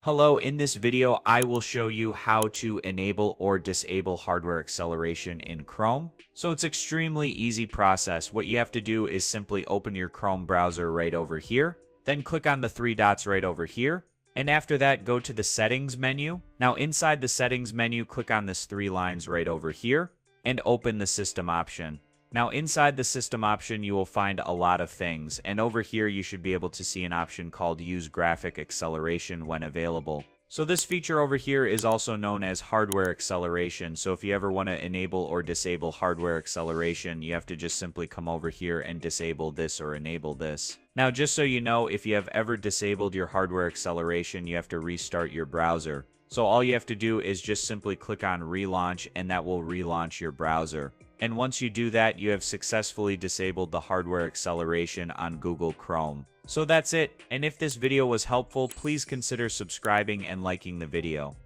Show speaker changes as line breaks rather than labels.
Hello, in this video, I will show you how to enable or disable hardware acceleration in Chrome. So it's extremely easy process. What you have to do is simply open your Chrome browser right over here, then click on the three dots right over here. And after that, go to the settings menu. Now inside the settings menu, click on this three lines right over here and open the system option. Now inside the system option, you will find a lot of things, and over here you should be able to see an option called Use Graphic Acceleration when available. So this feature over here is also known as hardware acceleration. So if you ever want to enable or disable hardware acceleration, you have to just simply come over here and disable this or enable this. Now just so you know, if you have ever disabled your hardware acceleration, you have to restart your browser. So all you have to do is just simply click on Relaunch, and that will relaunch your browser. And once you do that, you have successfully disabled the hardware acceleration on Google Chrome. So that's it. And if this video was helpful, please consider subscribing and liking the video.